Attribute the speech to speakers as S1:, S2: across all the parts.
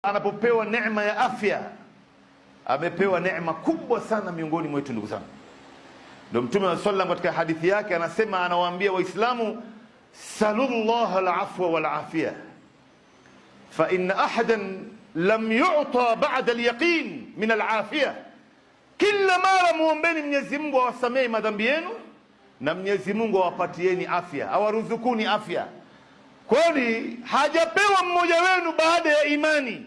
S1: Anapopewa neema ya afya, amepewa neema kubwa sana miongoni mwetu, ndugu zangu. Ndio Mtume wa sallam katika hadithi yake anasema, anawaambia Waislamu, sallallahu al-afwa wal-afia fa inna ahadan lam yu'ta ba'da al-yaqin min al-afia. Kila mara muombeni Mwenyezi Mungu awasamehe madhambi yenu na Mwenyezi Mungu awapatieni afya, awaruzukuni afya. Kwani hajapewa mmoja wenu baada ya imani,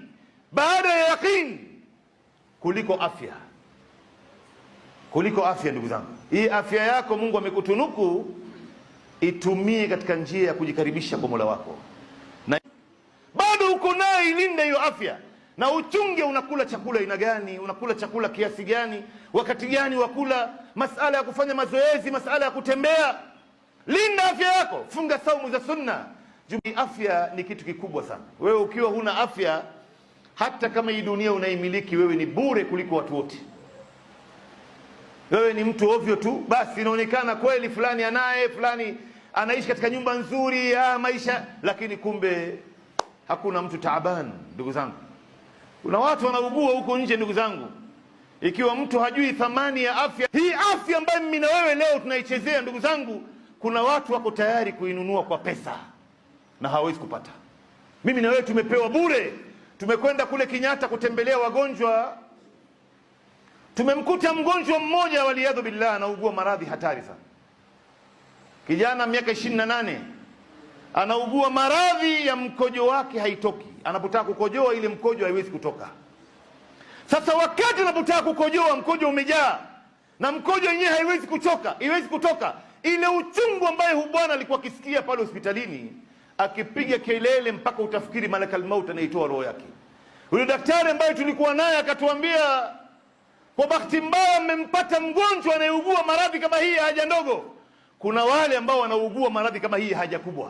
S1: baada ya yaqin, kuliko afya. Kuliko afya, ndugu zangu. Hii afya yako Mungu amekutunuku, itumie katika njia ya kujikaribisha kwa Mola wako. Na bado uko nayo, ilinde hiyo afya. Na uchunge unakula chakula aina gani, unakula chakula kiasi gani, wakati gani wakula, masala ya kufanya mazoezi, masala ya kutembea. Linda afya yako, funga saumu za sunna. Afya ni kitu kikubwa sana. Wewe ukiwa huna afya, hata kama hii dunia unaimiliki, wewe ni bure kuliko watu wote. Wewe ni mtu ovyo tu, basi inaonekana kweli fulani anaye, fulani anaishi katika nyumba nzuri ya maisha, lakini kumbe hakuna mtu taaban. Ndugu zangu, kuna watu wanaugua huko nje, ndugu zangu. Ikiwa mtu hajui thamani ya afya, hii afya ambayo mimi na wewe leo tunaichezea, ndugu zangu, kuna watu wako tayari kuinunua kwa pesa na hawezi kupata. Mimi na wewe tumepewa bure. Tumekwenda kule Kenyatta kutembelea wagonjwa. Tumemkuta mgonjwa mmoja, waliyadhu billah, anaugua maradhi hatari sana. Kijana miaka 28, anaugua maradhi ya mkojo wake haitoki. Anapotaka kukojoa, ile mkojo haiwezi kutoka. Sasa wakati anapotaka kukojoa, mkojo umejaa na mkojo wenyewe haiwezi kutoka. Ile uchungu ambaye bwana alikuwa akisikia pale hospitalini, akipiga kelele mpaka utafikiri malakal maut anaitoa roho yake. Yule daktari ambaye tulikuwa naye akatuambia, kwa bahati mbaya mmempata mgonjwa anayeugua maradhi kama hii ya haja ndogo. Kuna wale ambao wanaugua maradhi kama hii ya haja kubwa.